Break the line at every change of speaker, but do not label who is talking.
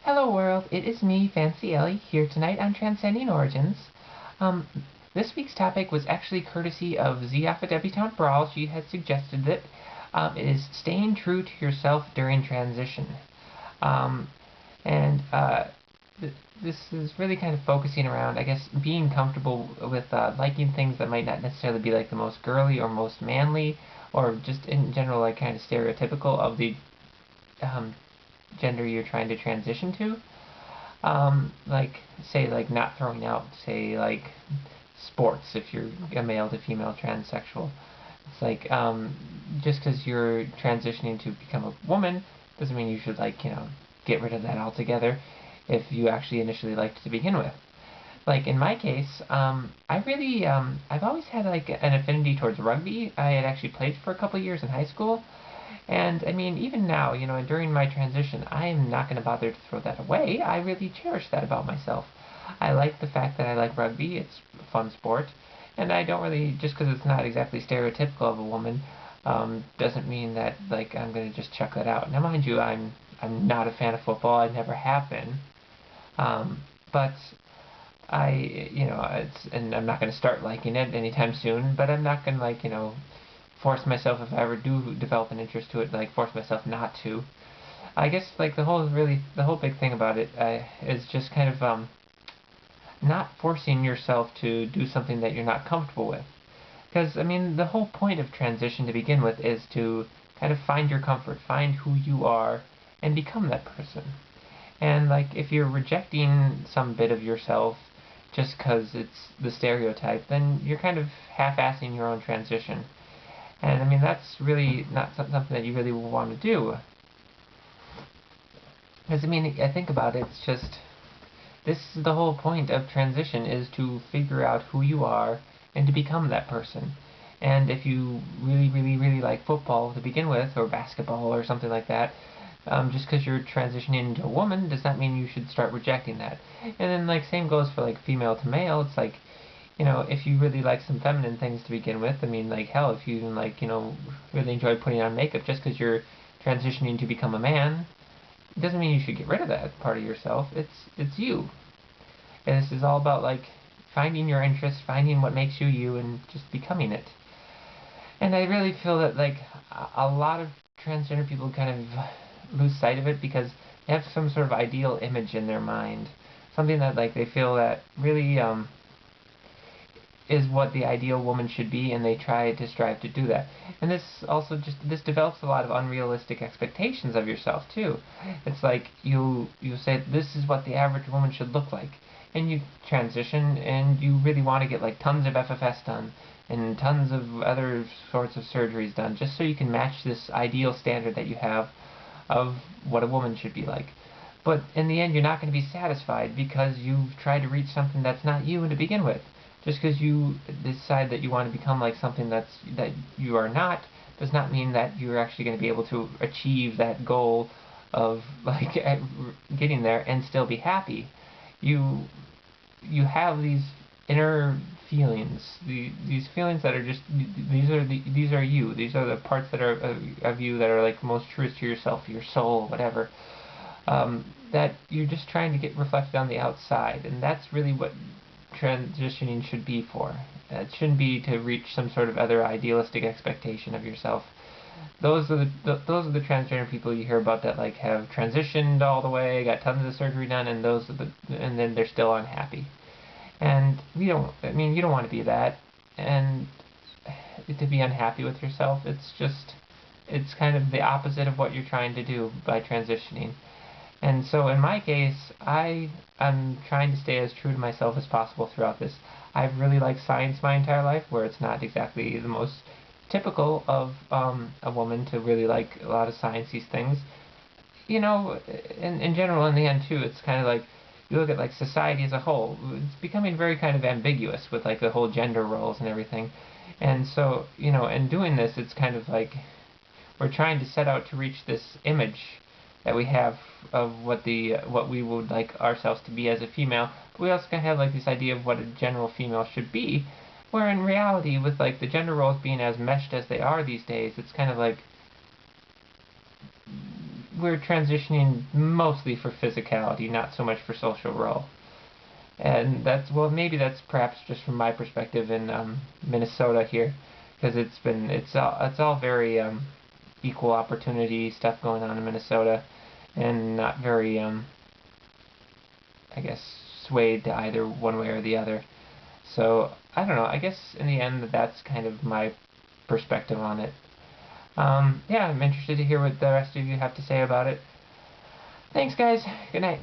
Hello world, it is me, Fancy Ellie, here tonight on Transcending Origins. Um, this week's topic was actually courtesy of Z off of DebutanteBrawl. She had suggested that it is staying true to yourself during transition. Um, and this is really kind of focusing around, I guess, being comfortable with liking things that might not necessarily be like the most girly or most manly, or just in general like kind of stereotypical of the um, gender you're trying to transition to. Like, say, like, not throwing out, say, like, sports if you're a male to female transsexual. It's like, just because you're transitioning to become a woman doesn't mean you should, like, get rid of that altogether if you actually initially liked it to begin with. Like, in my case, I've always had, like, an affinity towards rugby. I had actually played for a couple years in high school. And, I mean, even now, during my transition, I am not going to bother to throw that away. I really cherish that about myself. I like the fact that I like rugby. It's a fun sport. And I don't really, just because it's not exactly stereotypical of a woman, doesn't mean that, like, I'm going to just chuck that out. Now, mind you, I'm not a fan of football. I never have been. But and I'm not going to start liking it anytime soon, but I'm not going to, like, force myself, if I ever do develop an interest to it, like force myself not to. I guess like the whole big thing about it is just kind of not forcing yourself to do something that you're not comfortable with. Because I mean the whole point of transition to begin with is to kind of find your comfort, find who you are, and become that person. And like if you're rejecting some bit of yourself just because it's the stereotype, then you're kind of half-assing your own transition. And I mean, that's really not something that you really want to do. Because I mean, I think about it, it's just, this is the whole point of transition, is to figure out who you are and to become that person. And if you really, really, really like football to begin with, or basketball or something like that, just because you're transitioning into a woman does not mean you should start rejecting that. And then, like, same goes for, like, female to male. It's like, if you really like some feminine things to begin with, I mean, like, hell, if you even, like, really enjoy putting on makeup just because you're transitioning to become a man, it doesn't mean you should get rid of that part of yourself. It's you. And this is all about, like, finding your interest, finding what makes you you, and just becoming it. And I really feel that, like, a lot of transgender people kind of lose sight of it because they have some sort of ideal image in their mind. Something that, like, they feel that really, is what the ideal woman should be, and they try to strive to do that. And this develops a lot of unrealistic expectations of yourself too. It's like you say this is what the average woman should look like, and you transition and you really want to get like tons of FFS done and tons of other sorts of surgeries done just so you can match this ideal standard that you have of what a woman should be like. But in the end, you're not going to be satisfied because you've tried to reach something that's not you to begin with. Just because you decide that you want to become like something that you are not does not mean that you're actually going to be able to achieve that goal of like getting there and still be happy. You have these inner feelings, these feelings that are just these are you. These are the parts that are of you that are like most truest to yourself, your soul, whatever. That you're just trying to get reflected on the outside, and that's really what transitioning should be for. It shouldn't be to reach some sort of other idealistic expectation of yourself. Those are the transgender people you hear about that like have transitioned all the way, got tons of surgery done, and and then they're still unhappy. And you don't want to be that. And to be unhappy with yourself, it's kind of the opposite of what you're trying to do by transitioning. And so in my case, I'm trying to stay as true to myself as possible throughout this. I've really liked science my entire life, where it's not exactly the most typical of a woman to really like a lot of sciencey things. In general, in the end too, it's kind of like, you look at like society as a whole, it's becoming very kind of ambiguous with like the whole gender roles and everything. And so, in doing this, it's kind of like we're trying to set out to reach this image that we have of what we would like ourselves to be as a female, but we also kind of have like this idea of what a general female should be, where in reality, with like the gender roles being as meshed as they are these days, it's kind of like we're transitioning mostly for physicality, not so much for social role. And maybe that's perhaps just from my perspective in Minnesota here, because it's all very equal opportunity stuff going on in Minnesota, and not very I guess swayed to either one way or the other. So I don't know. I guess in the end that's kind of my perspective on it. Yeah, I'm interested to hear what the rest of you have to say about it. Thanks, guys. Good night.